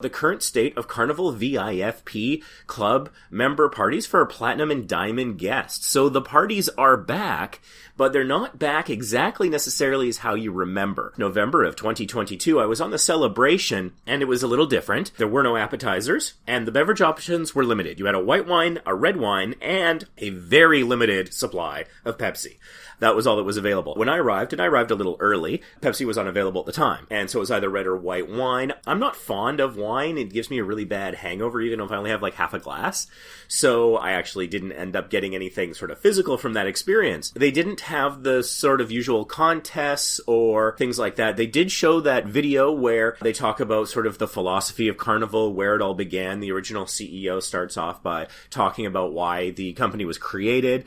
the current state of Carnival VIFP Club member parties for Platinum and Diamond guests. So the parties are back, but they're not back exactly necessarily as how you remember. November of 2022, I was on the Celebration, and it was a little different. There were no appetizers, and the beverage options were limited. You had a white wine, a red wine, and a very limited supply of Pepsi. That was all that was available. When I arrived, and I arrived a little early, Pepsi was unavailable at the time. And so it was either red or white wine. I'm not fond of wine. It gives me a really bad hangover, even if I only have like half a glass. So I actually didn't end up getting anything sort of physical from that experience. They didn't have the sort of usual contests or things like that. They did show that video where they talk about sort of the philosophy of Carnival, where it all began. The original CEO starts off by talking about why the company was created.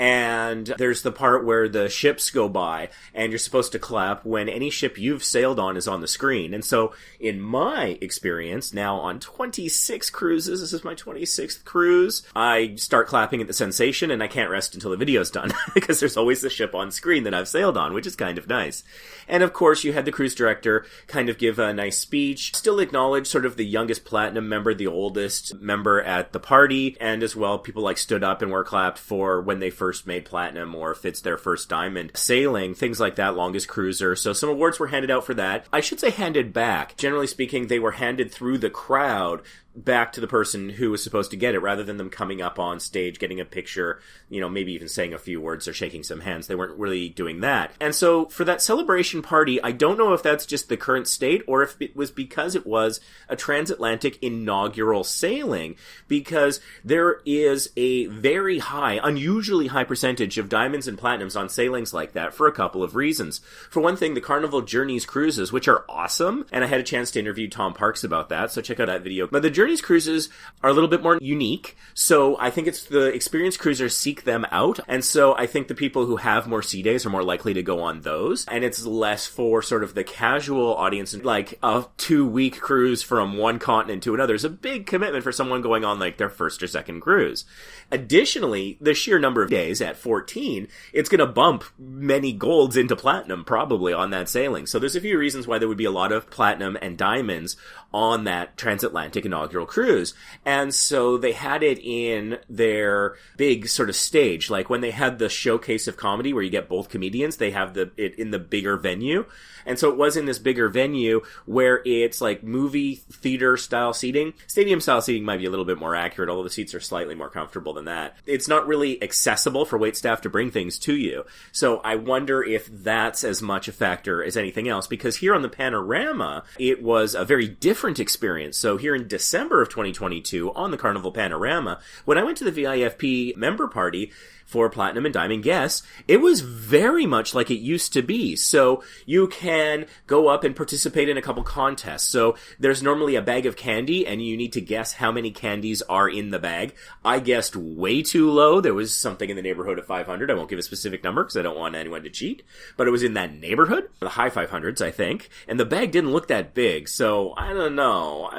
And there's the part where the ships go by, and you're supposed to clap when any ship you've sailed on is on the screen. And so, in my experience, now on 26 cruises, this is my 26th cruise, I start clapping at the sensation, and I can't rest until the video's done, because there's always the ship on screen that I've sailed on, which is kind of nice. And of course, you had the cruise director kind of give a nice speech, still acknowledge sort of the youngest Platinum member, the oldest member at the party, and as well, people like stood up and were clapped for when they first made Platinum, or if it's their first Diamond sailing, things like that, longest cruiser. So some awards were handed out for that. I should say handed back. Generally speaking, they were handed through the crowd back to the person who was supposed to get it, rather than them coming up on stage, getting a picture, maybe even saying a few words or shaking some hands. They weren't really doing that. And so for that Celebration party, I don't know if that's just the current state or if it was because it was a transatlantic inaugural sailing, because there is a very high, unusually high percentage of diamonds and platinums on sailings like that for a couple of reasons. For one thing, the Carnival Journeys Cruises, which are awesome, and I had a chance to interview Tom Parks about that, so check out that video. But the Journeys Cruises are a little bit more unique, so I think it's the experienced cruisers seek them out, and so I think the people who have more sea days are more likely to go on those, and it's less for sort of the casual audience. Like a 2-week cruise from one continent to another is a big commitment for someone going on like their first or second cruise. Additionally, the sheer number of days at 14, it's going to bump many golds into platinum probably on that sailing. So there's a few reasons why there would be a lot of platinum and diamonds on that transatlantic inaugural cruise. And so they had it in their big sort of stage. Like when they had the showcase of comedy where you get both comedians, they have it in the bigger venue. And so it was in this bigger venue where it's like movie theater style seating. Stadium style seating might be a little bit more accurate, although the seats are slightly more comfortable than that. It's not really accessible for waitstaff to bring things to you. So I wonder if that's as much a factor as anything else, because here on the Panorama, it was a very different experience. So here in December of 2022 on the Carnival Panorama, when I went to the VIFP member party, for Platinum and Diamond guests, it was very much like it used to be. So you can go up and participate in a couple contests. So there's normally a bag of candy, and you need to guess how many candies are in the bag. I guessed way too low. There was something in the neighborhood of 500. I won't give a specific number because I don't want anyone to cheat. But it was in that neighborhood, the high 500s, I think. And the bag didn't look that big. So I don't know.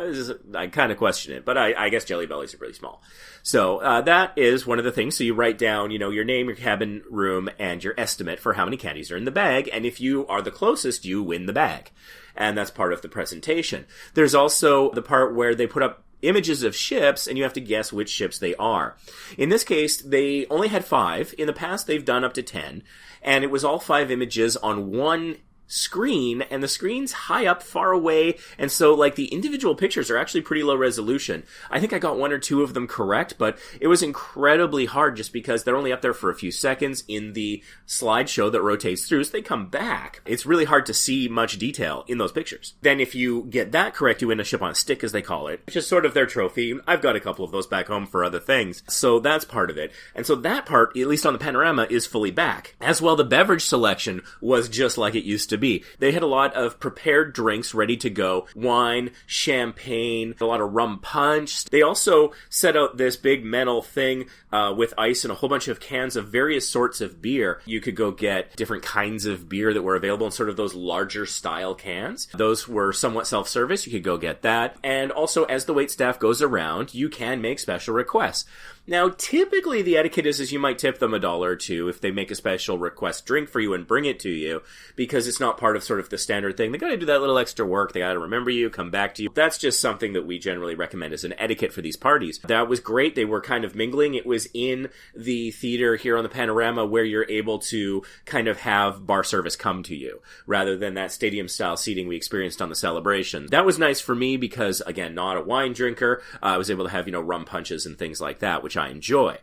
I kind of question it. But I guess Jelly Bellies are really small. So that is one of the things. So you write down, your name, your cabin room, and your estimate for how many candies are in the bag. And if you are the closest, you win the bag. And that's part of the presentation. There's also the part where they put up images of ships, and you have to guess which ships they are. In this case, they only had 5. In the past, they've done up to 10. And it was all 5 images on one screen, and the screen's high up, far away, and so like the individual pictures are actually pretty low resolution. I think I got 1 or 2 of them correct, but it was incredibly hard just because they're only up there for a few seconds in the slideshow that rotates through, so they come back. It's really hard to see much detail in those pictures. Then if you get that correct, you win a ship on a stick, as they call it, which is sort of their trophy. I've got a couple of those back home for other things, so that's part of it. And so that part, at least on the Panorama, is fully back. As well, the beverage selection was just like it used to be. They had a lot of prepared drinks ready to go. Wine, champagne, a lot of rum punch. They also set out this big metal thing with ice and a whole bunch of cans of various sorts of beer. You could go get different kinds of beer that were available in sort of those larger style cans. Those were somewhat self-service. You could go get that. And also, as the waitstaff goes around, you can make special requests. Now, typically the etiquette is you might tip them $1 or $2 if they make a special request drink for you and bring it to you, because it's not not part of sort of the standard thing. They gotta do that little extra work. They gotta remember you, come back to you. That's just something that we generally recommend as an etiquette for these parties. That was great. They were kind of mingling. It was in the theater here on the Panorama where you're able to kind of have bar service come to you, rather than that stadium-style seating we experienced on the Celebration. That was nice for me because, again, not a wine drinker. I was able to have, rum punches and things like that, which I enjoy.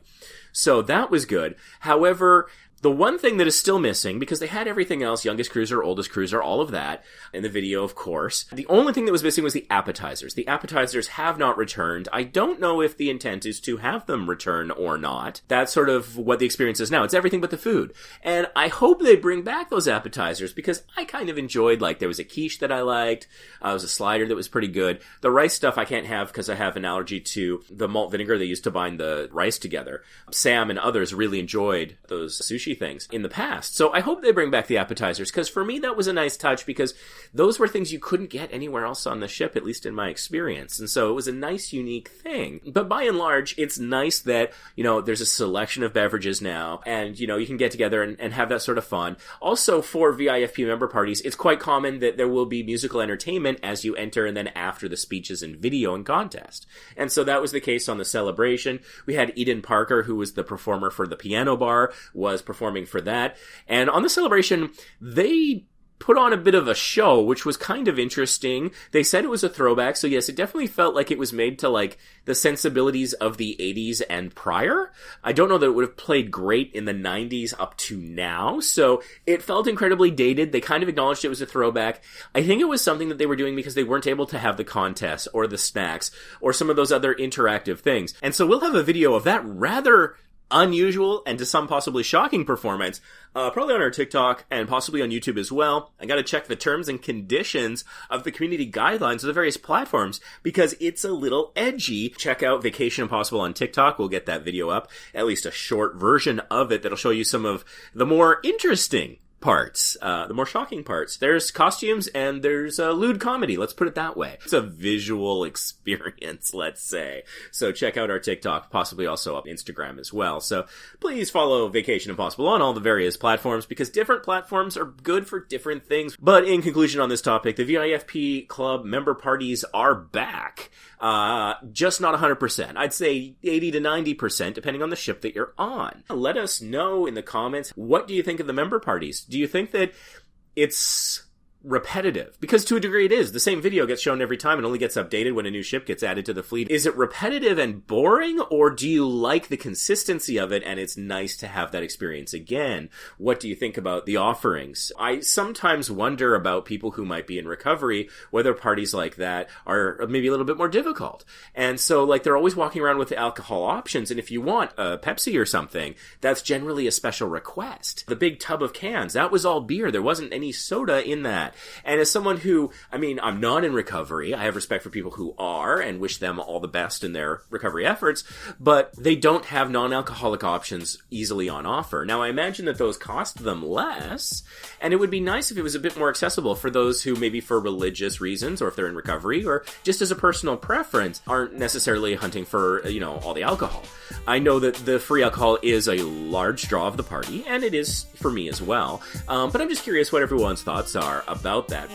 So that was good. However, the one thing that is still missing, because they had everything else, youngest cruiser, oldest cruiser, all of that, in the video, of course. The only thing that was missing was the appetizers. The appetizers have not returned. I don't know if the intent is to have them return or not. That's sort of what the experience is now. It's everything but the food. And I hope they bring back those appetizers, because I kind of enjoyed, there was a quiche that I liked. There was a slider that was pretty good. The rice stuff I can't have because I have an allergy to the malt vinegar they used to bind the rice together. Sam and others really enjoyed those sushi things in the past. So I hope they bring back the appetizers, because for me that was a nice touch, because those were things you couldn't get anywhere else on the ship, at least in my experience. And so it was a nice, unique thing. But by and large, it's nice that, there's a selection of beverages now, and, you can get together and have that sort of fun. Also, for VIFP member parties, it's quite common that there will be musical entertainment as you enter and then after the speeches and video and contest. And so that was the case on the Celebration. We had Eden Parker, who was the performer for the piano bar, was performing for that. And on the Celebration, they put on a bit of a show, which was kind of interesting. They said it was a throwback, so yes, it definitely felt like it was made to, the sensibilities of the 80s and prior. I don't know that it would have played great in the 90s up to now, so it felt incredibly dated. They kind of acknowledged it was a throwback. I think it was something that they were doing because they weren't able to have the contests or the snacks or some of those other interactive things. And so we'll have a video of that rather unusual and to some possibly shocking performance, probably on our TikTok and possibly on YouTube as well. I gotta check the terms and conditions of the community guidelines of the various platforms, because it's a little edgy. Check out Vacation Impossible on TikTok. We'll get that video up, at least a short version of it that'll show you some of the more interesting parts, the more shocking parts. There's costumes and there's lewd comedy, let's put it that way. It's a visual experience, let's say. So check out our TikTok, possibly also up Instagram as well. So please follow Vacation Impossible on all the various platforms, because different platforms are good for different things. But in conclusion on this topic, the VIFP Club member parties are back. Just not 100%. I'd say 80 to 90%, depending on the ship that you're on. Let us know in the comments, what do you think of the member parties? Do you think that it's repetitive? Because to a degree it is. The same video gets shown every time and only gets updated when a new ship gets added to the fleet. Is it repetitive and boring, or do you like the consistency of it and it's nice to have that experience again? What do you think about the offerings? I sometimes wonder about people who might be in recovery, whether parties like that are maybe a little bit more difficult. And so, they're always walking around with the alcohol options, and if you want a Pepsi or something, that's generally a special request. The big tub of cans, that was all beer. There wasn't any soda in that. And as someone who, I'm not in recovery, I have respect for people who are and wish them all the best in their recovery efforts, but they don't have non-alcoholic options easily on offer. Now, I imagine that those cost them less, and it would be nice if it was a bit more accessible for those who, maybe for religious reasons, or if they're in recovery, or just as a personal preference, aren't necessarily hunting for, all the alcohol. I know that the free alcohol is a large draw of the party, and it is for me as well, but I'm just curious what everyone's thoughts are about that.